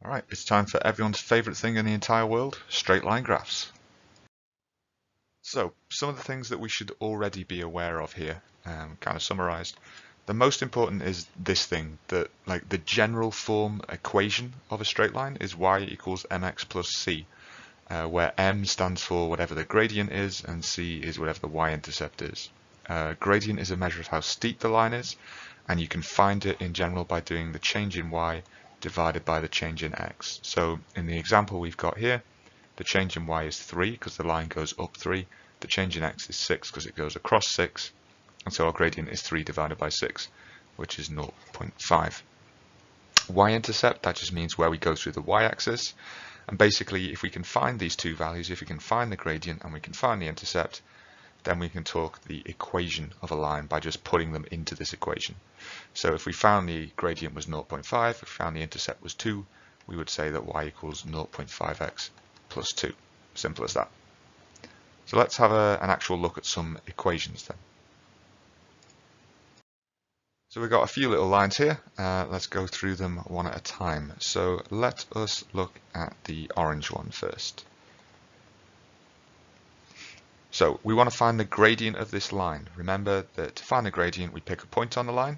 Alright, it's time for everyone's favourite thing in the entire world, straight line graphs. So, some of the things that we should already be aware of here, kind of summarised. The most important is this thing, that like the general form equation of a straight line is y equals mx plus c, where m stands for whatever the gradient is and c is whatever the y-intercept is. Gradient is a measure of how steep the line is, and you can find it in general by doing the change in y divided by the change in x. So in the example we've got here, the change in y is 3 because the line goes up 3, the change in x is 6 because it goes across 6, and so our gradient is 3 divided by 6, which is 0.5. Y-intercept, that just means where we go through the y-axis, and basically if we can find these two values, if we can find the gradient and we can find the intercept, then we can talk the equation of a line by just putting them into this equation. So if we found the gradient was 0.5, if we found the intercept was 2, we would say that y equals 0.5x plus 2. Simple as that. So let's have an actual look at some equations then. So we've got a few little lines here. Let's go through them one at a time. So let us look at the orange one first. So we want to find the gradient of this line. Remember that to find the gradient, we pick a point on the line,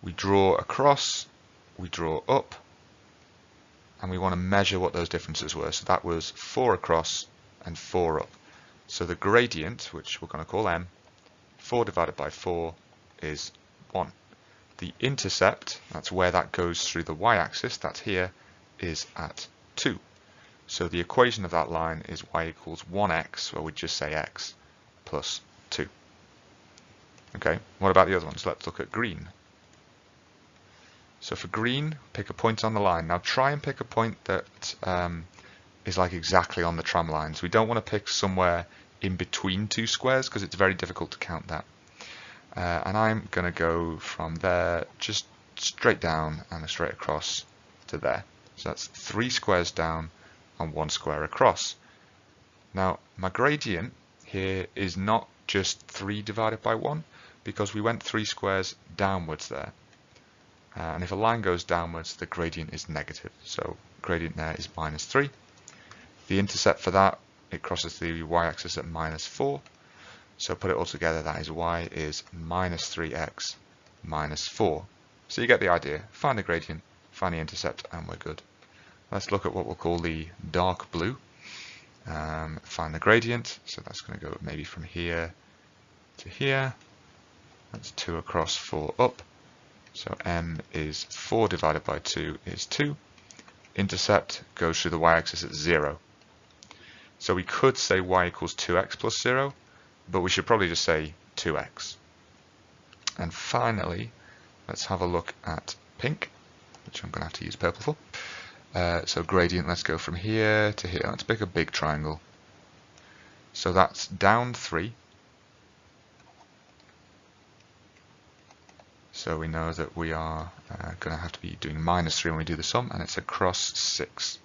we draw across, we draw up, and we want to measure what those differences were. So that was 4 across and 4 up. So the gradient, which we're going to call m, 4 divided by 4 is 1. The intercept, that's where that goes through the y-axis, that's here, is at 2. So the equation of that line is y equals 1x, where we just say x, plus 2. Okay, what about the other ones? Let's look at green. So for green, pick a point on the line. Now try and pick a point that is like exactly on the tram lines. We don't want to pick somewhere in between two squares because it's very difficult to count that. And I'm going to go from there just straight down and straight across to there. So that's 3 squares down and 1 square across. Now my gradient here is not just 3 divided by 1 because we went 3 squares downwards there. And if a line goes downwards, the gradient is negative. So gradient there is minus 3. The intercept for that, it crosses the y-axis at minus 4. So put it all together, that is y is minus 3x minus 4. So you get the idea. Find the gradient, find the intercept, and we're good. Let's look at what we'll call the dark blue. Find the gradient. So that's going to go maybe from here to here. That's 2 across, 4 up. So m is 4 divided by 2 is 2. Intercept goes through the y-axis at 0. So we could say y equals 2x plus 0, but we should probably just say 2x. And finally, let's have a look at pink, which I'm going to have to use purple for. So gradient, let's go from here to here. Let's pick a big triangle. So that's down 3. So we know that we are going to have to be doing minus 3 when we do the sum, and it's across 6.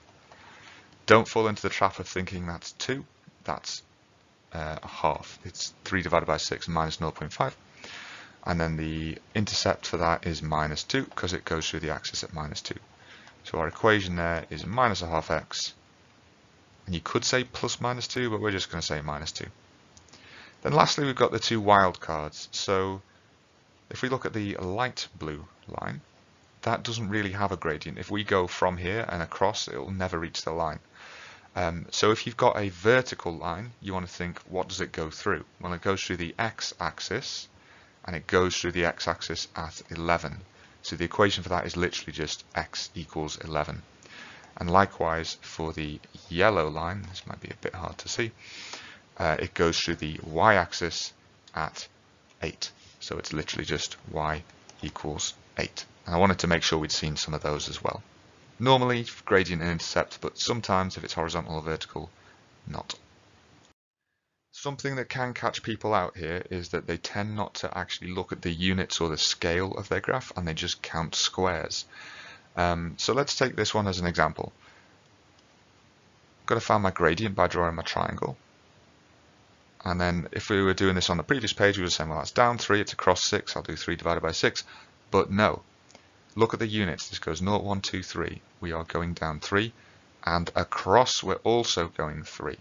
Don't fall into the trap of thinking that's 2. That's a half. It's 3 divided by 6 minus 0.5. And then the intercept for that is minus 2 because it goes through the axis at minus 2. So our equation there is minus a half x. And you could say plus minus 2, but we're just going to say minus 2. Then lastly, we've got the 2 wildcards. So if we look at the light blue line, that doesn't really have a gradient. If we go from here and across, it will never reach the line. So if you've got a vertical line, you want to think, what does it go through? Well, it goes through the x-axis, and it goes through the x-axis at 11. So the equation for that is literally just x equals 11. And likewise, for the yellow line, this might be a bit hard to see, it goes through the y-axis at 8. So it's literally just y equals 8. And I wanted to make sure we'd seen some of those as well. Normally gradient and intercept, but sometimes if it's horizontal or vertical, not. Something that can catch people out here is that they tend not to actually look at the units or the scale of their graph, and they just count squares. So let's take this one as an example. I've got to find my gradient by drawing my triangle. And then if we were doing this on the previous page, we were saying, well, that's down 3, it's across 6, I'll do 3 divided by 6. But no, look at the units. This goes 0, 1, 2, 3. We are going down 3, and across we're also going 3.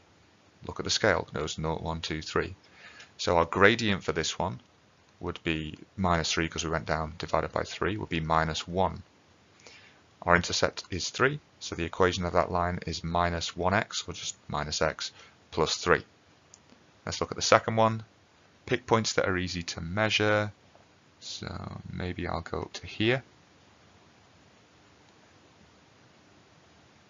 Look at the scale. It goes 0, 1, 2, 3. So our gradient for this one would be minus 3 because we went down, divided by 3 would be minus 1. Our intercept is 3, so the equation of that line is minus 1x, or just minus x, plus 3. Let's look at the second one. Pick points that are easy to measure. So maybe I'll go up to here.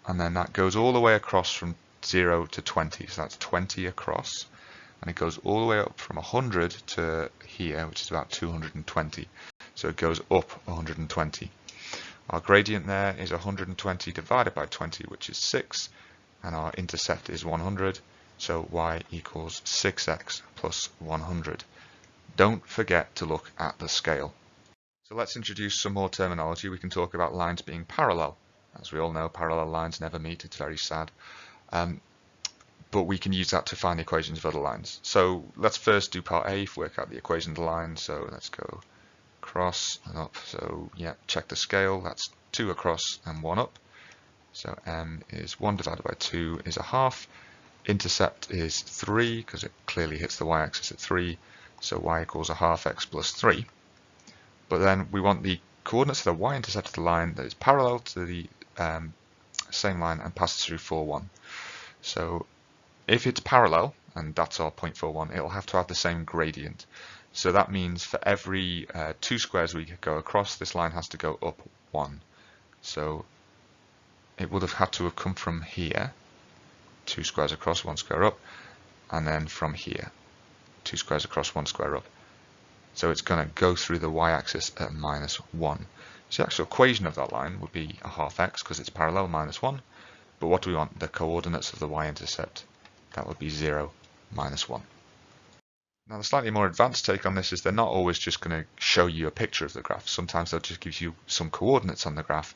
And then that goes all the way across from 0 to 20, so that's 20 across. And it goes all the way up from 100 to here, which is about 220. So it goes up 120. Our gradient there is 120 divided by 20, which is 6. And our intercept is 100. So y equals 6x plus 100. Don't forget to look at the scale. So let's introduce some more terminology. We can talk about lines being parallel. As we all know, parallel lines never meet. It's very sad. But we can use that to find the equations of other lines. So let's first do part A, work out the equation of the line. So let's go across and up. So yeah, check the scale. That's 2 across and 1 up. So m is 1 divided by 2 is a half. Intercept is 3 because it clearly hits the y-axis at 3. So y equals a half x plus 3. But then we want the coordinates of the y-intercept of the line that is parallel to the same line and passes through 4, 1. So if it's parallel, and that's our point 4, 1, it'll have to have the same gradient. So that means for every 2 squares we go across, this line has to go up 1. So it would have had to have come from here, 2 squares across, 1 square up, and then from here, 2 squares across, 1 square up. So it's going to go through the y-axis at minus 1. So the actual equation of that line would be a half x because it's parallel, minus 1. But what do we want? The coordinates of the y-intercept. That would be 0, minus 1. Now the slightly more advanced take on this is they're not always just going to show you a picture of the graph. Sometimes they'll just give you some coordinates on the graph.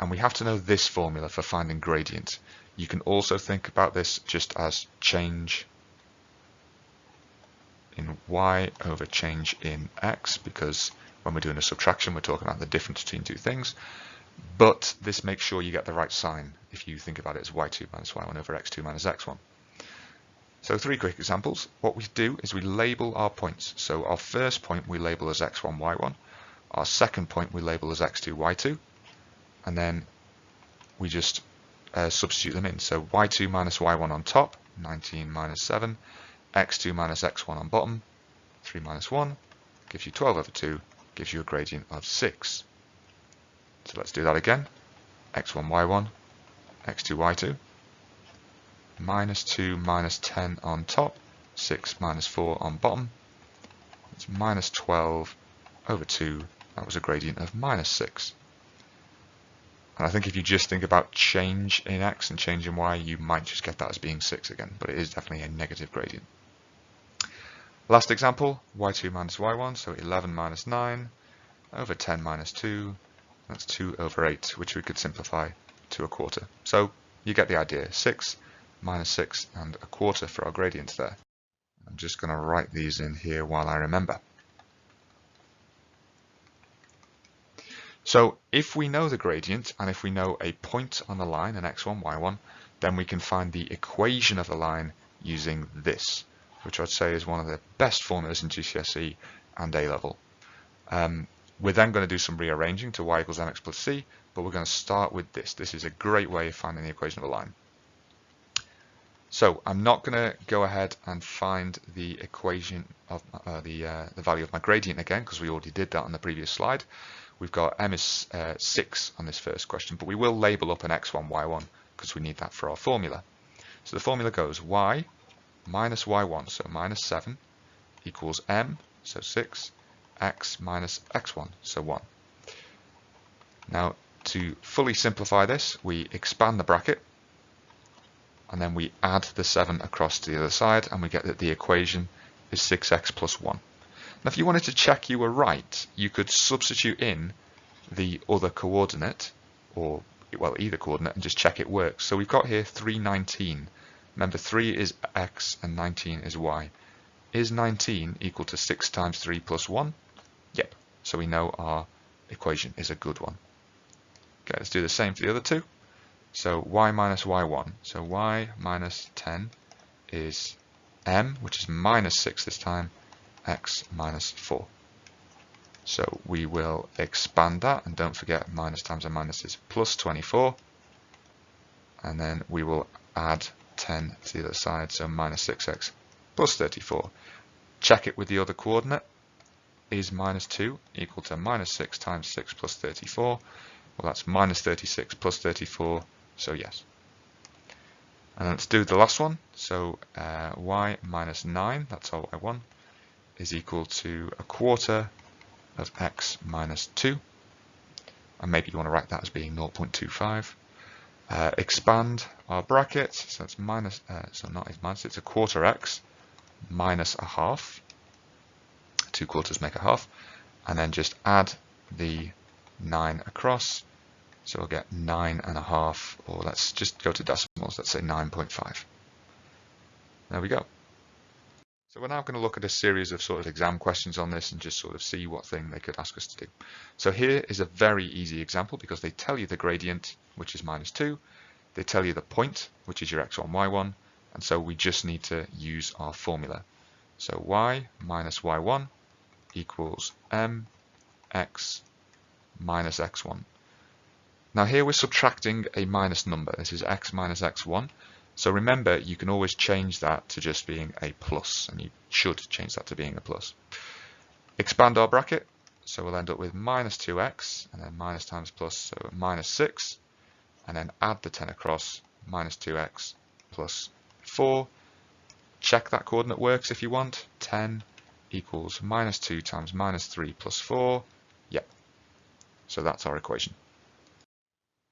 And we have to know this formula for finding gradient. You can also think about this just as change in y over change in x, because when we're doing a subtraction we're talking about the difference between two things. But this makes sure you get the right sign if you think about it as y2 minus y1 over x2 minus x1. So 3 quick examples. What we do is we label our points. So our first point we label as x1, y1. Our second point we label as x2, y2. And then we just substitute them in. So y2 minus y1 on top, 19 minus 7. x2 minus x1 on bottom, 3 minus 1, gives you 12 over 2, gives you a gradient of 6. So let's do that again. x1, y1, x2, y2. Minus 2 minus 10 on top, 6 minus 4 on bottom. It's minus 12 over 2. That was a gradient of minus 6. And I think if you just think about change in x and change in y, you might just get that as being 6 again. But it is definitely a negative gradient. Last example, y2 minus y1, so 11 minus 9 over 10 minus 2. That's 2 over 8, which we could simplify to a quarter. So you get the idea. 6 minus 6 and a quarter for our gradients there. I'm just going to write these in here while I remember. So if we know the gradient and if we know a point on the line, an x1, y1, then we can find the equation of the line using this, which I'd say is one of the best formulas in GCSE and A-level. We're then going to do some rearranging to y equals mx plus c, but we're going to start with this. This is a great way of finding the equation of a line. So I'm not going to go ahead and find the equation of the value of my gradient again, because we already did that on the previous slide. We've got m is 6 on this first question, but we will label up an x1, y1, because we need that for our formula. So the formula goes y minus y1, so minus 7, equals m, so 6, x minus x1, so 1. Now, to fully simplify this, we expand the bracket, and then we add the 7 across to the other side, and we get that the equation is 6x plus 1. Now, if you wanted to check you were right, you could substitute in the other coordinate, or, well, either coordinate, and just check it works. So we've got here 319. Remember, 3 is x and 19 is y. Is 19 equal to 6 times 3 plus 1? Yep. So we know our equation is a good one. Okay, let's do the same for the other two. So y minus y1. So y minus 10 is m, which is minus 6 this time, x minus 4. So we will expand that, and don't forget minus times a minus is plus 24. And then we will add 10 to the other side, so minus 6x plus 34. Check it with the other coordinate. Is minus 2 equal to minus 6 times 6 plus 34? Well, that's minus 36 plus 34, so yes. And let's do the last one. So y minus 9, that's our y1, is equal to a quarter of x minus 2. And maybe you want to write that as being 0.25. Expand our bracket, so it's minus, so not it's minus, it's a quarter x minus a half. 2 quarters make a half, and then just add the 9 across, so we'll get 9.5, or let's just go to decimals, let's say 9.5. There we go. So we're now going to look at a series of sort of exam questions on this and just sort of see what thing they could ask us to do. So here is a very easy example because they tell you the gradient, which is minus 2, they tell you the point, which is your x1, y1, and so we just need to use our formula. So y minus y1 equals mx minus x1. Now here we're subtracting a minus number. This is x minus x1. So remember, you can always change that to just being a plus, and you should change that to being a plus. Expand our bracket, so we'll end up with minus 2x, and then minus times plus, so minus 6, and then add the 10 across, minus 2x plus 4. Check that coordinate works if you want. 10 equals minus 2 times minus 3 plus 4. Yep. So that's our equation.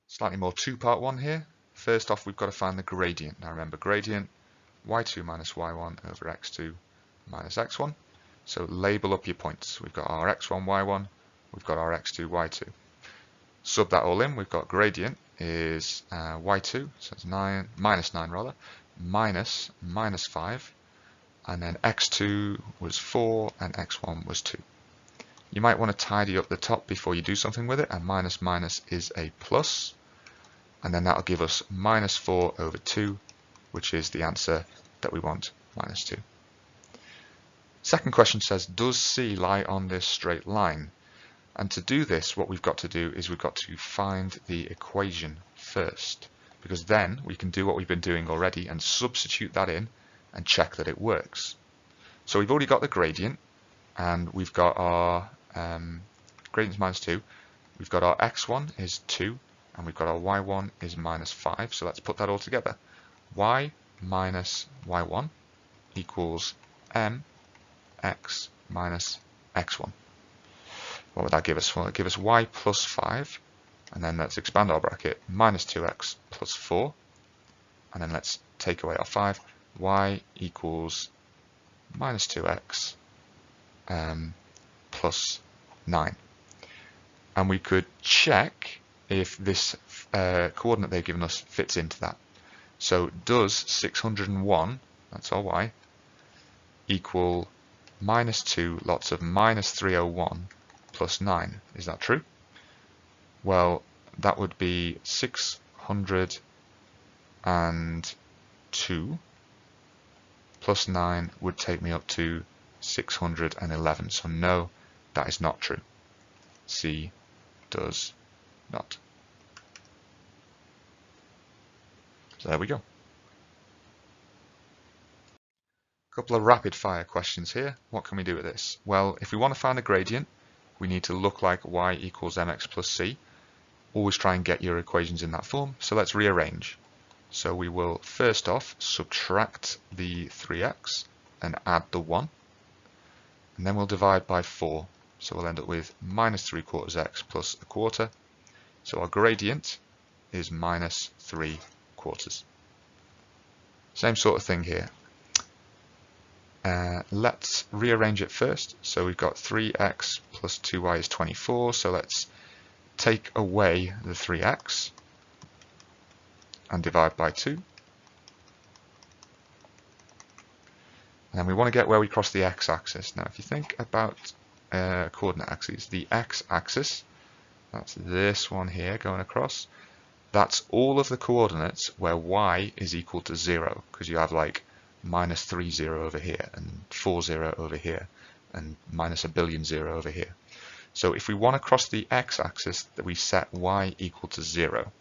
Slightly more two-part one here. First off, we've got to find the gradient. Now remember, gradient, y2 minus y1 over x2 minus x1. So label up your points. We've got our x1, y1. We've got our x2, y2. Sub that all in. We've got gradient is y2, so it's 9, minus 9 rather, minus 5. And then x2 was 4 and x1 was 2. You might want to tidy up the top before you do something with it, and minus minus is a plus. And then that'll give us minus 4 over 2, which is the answer that we want, minus 2. Second question says, does C lie on this straight line? And to do this, what we've got to do is we've got to find the equation first, because then we can do what we've been doing already and substitute that in and check that it works. So we've already got the gradient, and we've got our gradient is minus 2. We've got our x1 is 2. And we've got our y1 is minus 5, so let's put that all together. Y minus y1 equals mx minus x1. What would that give us? Well, it give us y plus 5, and then let's expand our bracket, minus 2x plus 4, and then let's take away our 5. Y equals minus 2x plus 9. And we could check if this coordinate they've given us fits into that. So does 601, that's our y, equal minus 2 lots of minus 301 plus 9? Is that true? Well, that would be 602 plus 9 would take me up to 611. So no, that is not true. C does not. So there we go. A couple of rapid fire questions here. What can we do with this? Well, if we want to find the gradient, we need to look like y equals mx plus c. Always try and get your equations in that form. So let's rearrange. So we will first off subtract the 3x and add the 1. And then we'll divide by 4. So we'll end up with minus 3/4 x plus a quarter. So our gradient is minus 3/4. Same sort of thing here. Let's rearrange it first. So we've got 3x plus 2y is 24. So let's take away the 3x and divide by 2. And then we want to get where we cross the x-axis. Now if you think about coordinate axes, the x-axis That's this one here going across. That's all of the coordinates where y is equal to 0, because you have like minus 3, 0 over here, and 4, 0 over here, and minus a billion 0 over here. So if we want to cross the x-axis, that we set y equal to 0.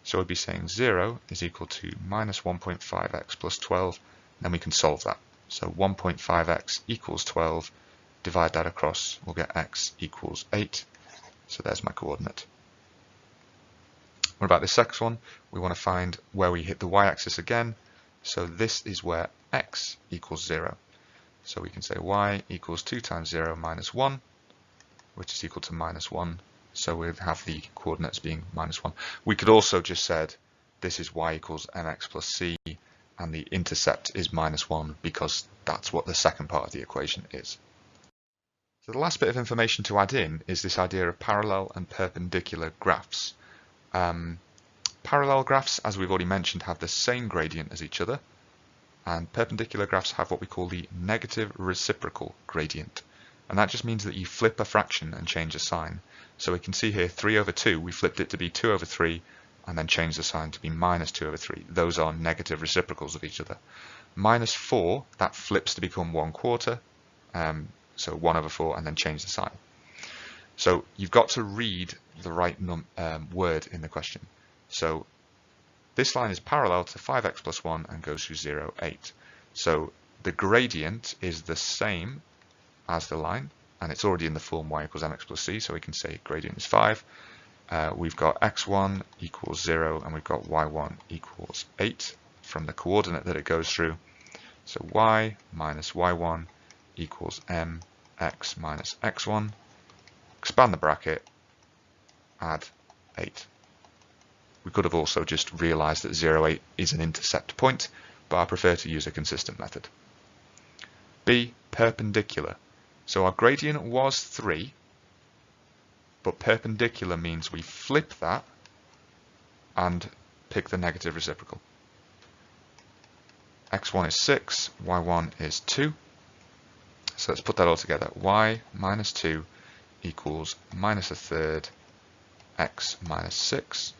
So we'd be saying 0 is equal to minus 1.5x plus 12, and then we can solve that. So 1.5x equals 12, divide that across, we'll get x equals 8. So there's my coordinate. What about this next one? We want to find where we hit the y-axis again. So this is where x equals 0. So we can say y equals 2 times 0 minus 1, which is equal to minus 1. So we'd have the coordinates being minus 1. We could also just said this is y equals mx plus c, and the intercept is minus 1, because that's what the second part of the equation is. So the last bit of information to add in is this idea of parallel and perpendicular graphs. Parallel graphs, as we've already mentioned, have the same gradient as each other, and perpendicular graphs have what we call the negative reciprocal gradient. And that just means that you flip a fraction and change the sign. So we can see here 3 over 2, we flipped it to be 2 over 3, and then changed the sign to be minus 2 over 3. Those are negative reciprocals of each other. Minus 4, that flips to become 1/4, so 1 over 4, and then change the sign. So you've got to read the right word in the question. So this line is parallel to 5x plus 1 and goes through 0, 8. So the gradient is the same as the line, and it's already in the form y equals mx plus c, so we can say gradient is 5. We've got x1 equals 0, and we've got y1 equals 8 from the coordinate that it goes through. So y minus y1 equals mx minus x1. Expand the bracket, add 8. We could have also just realized that 0, 8 is an intercept point, but I prefer to use a consistent method. B, perpendicular. So our gradient was 3, but perpendicular means we flip that and pick the negative reciprocal. x1 is 6, y1 is 2. So let's put that all together. Y minus 2 equals minus a third x minus 6.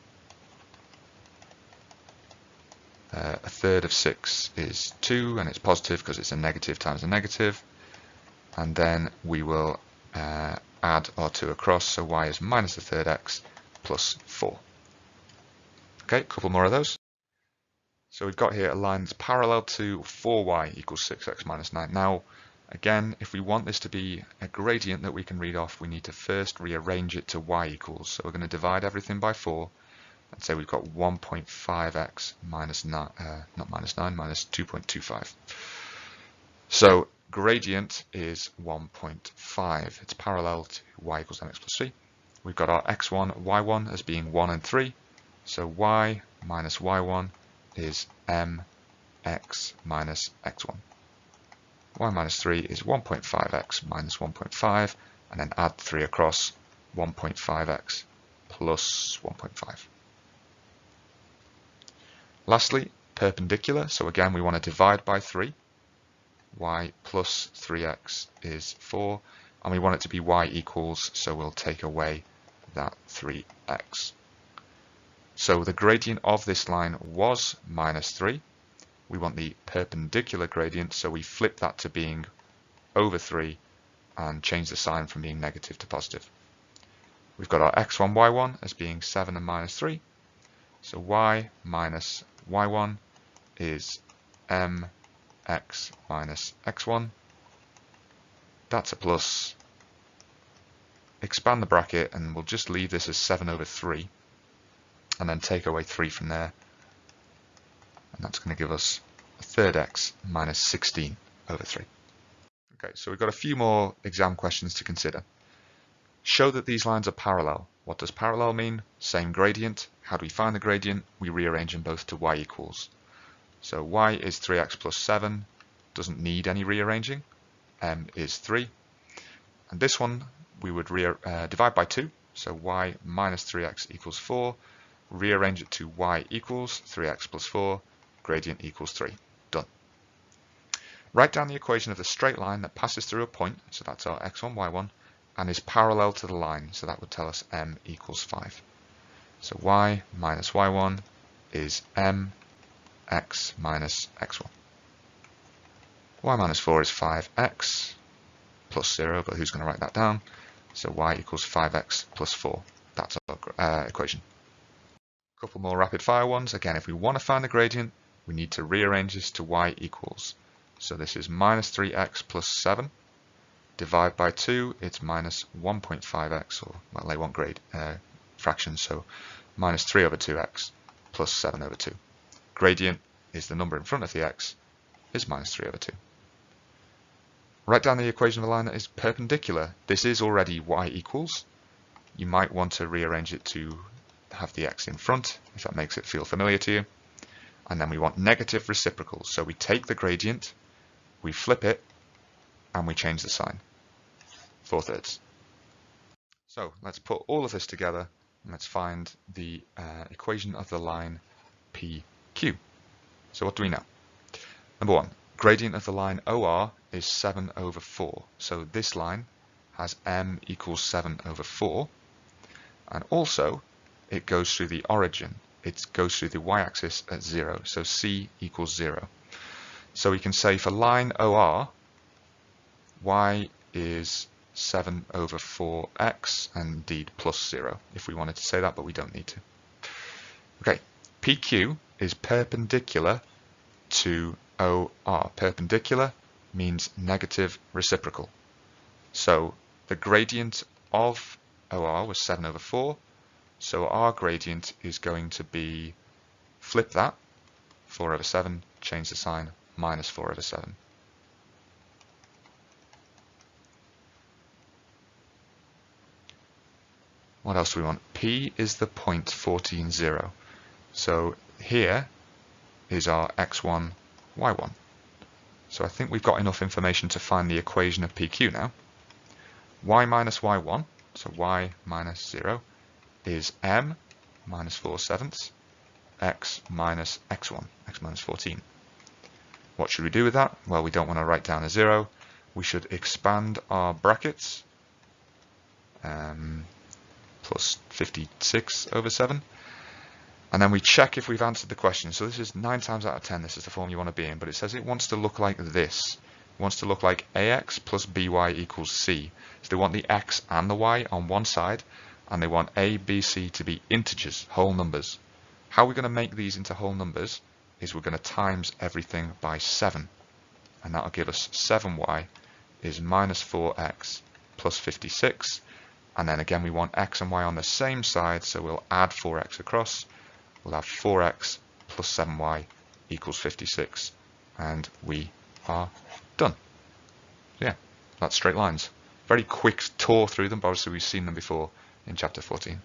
A third of 6 is 2, and it's positive because it's a negative times a negative. And then we will add our 2 across, so y is minus a third x plus 4. Okay, a couple more of those. So we've got here a line that's parallel to 4y equals 6x minus 9. Now, again, if we want this to be a gradient that we can read off, we need to first rearrange it to y equals. So we're going to divide everything by 4 and say we've got 1.5x minus 9, not minus 9, minus 2.25. So gradient is 1.5. It's parallel to y equals mx plus c. We've got our x1, y1 as being 1 and 3. So y minus y1 is mx minus x1. Y minus 3 is 1.5x minus 1.5, and then add 3 across, 1.5x plus 1.5. Lastly, perpendicular. So again, we want to divide by 3. Y plus 3x is 4, and we want it to be y equals, so we'll take away that 3x. So the gradient of this line was minus 3. We want the perpendicular gradient, so we flip that to being over 3 and change the sign from being negative to positive. We've got our x1, y1 as being 7 and minus 3. So y minus y1 is mx minus x1. That's a plus. Expand the bracket, and we'll just leave this as 7 over 3, and then take away 3 from there. And that's going to give us a third x minus 16 over 3. Okay, so we've got a few more exam questions to consider. Show that these lines are parallel. What does parallel mean? Same gradient. How do we find the gradient? We rearrange them both to y equals. So y is 3x plus 7. Doesn't need any rearranging. M is 3. And this one we would divide by 2. So y minus 3x equals 4. Rearrange it to y equals 3x plus 4. Gradient equals 3. Done. Write down the equation of the straight line that passes through a point. So that's our x1, y1. and is parallel to the line, so that would tell us m equals 5. So y minus y1 is mx minus x1. Y minus 4 is 5x plus 0, but who's going to write that down? So y equals 5x plus 4. That's our equation. A couple more rapid fire ones. Again, if we want to find the gradient, we need to rearrange this to y equals. So this is minus 3x plus 7. Divide by 2, it's minus 1.5x, or well, they want grade fractions, so minus 3 over 2x plus 7 over 2. Gradient is the number in front of the x, is minus 3 over 2. Write down the equation of a line that is perpendicular. This is already y equals. You might want to rearrange it to have the x in front, if that makes it feel familiar to you. And then we want negative reciprocals. So we take the gradient, we flip it, and we change the sign. 4/3. So let's put all of this together and let's find the equation of the line PQ. So what do we know? Number 1, gradient of the line OR is 7 over 4. So this line has m equals 7 over 4. And also it goes through the origin. It goes through the y-axis at 0. So C equals 0. So we can say for line OR, y is 7 over 4x, and indeed plus 0 if we wanted to say that, but we don't need to. Okay, PQ is perpendicular to OR. Perpendicular means negative reciprocal. So the gradient of OR was 7 over 4, so our gradient is going to be, flip that, 4 over 7, change the sign, minus 4 over 7. What else do we want? P is the point 14, 0. So here is our x1, y1. So I think we've got enough information to find the equation of PQ now. Y minus y1, so y minus 0, is m minus 4/7 x minus x1, x minus 14. What should we do with that? Well, we don't want to write down a 0. We should expand our brackets. Plus 56 over 7. And then we check if we've answered the question. So this is 9 times out of 10, this is the form you want to be in, but it says it wants to look like this. It wants to look like ax plus by equals c. So they want the x and the y on one side, and they want a, b, c to be integers, whole numbers. How we're going to make these into whole numbers is we're going to times everything by 7. And that'll give us 7y is minus 4x plus 56. And then again, we want x and y on the same side, so we'll add 4x across. We'll have 4x plus 7y equals 56. And we are done. So yeah, that's straight lines. Very quick tour through them, but obviously we've seen them before in chapter 14.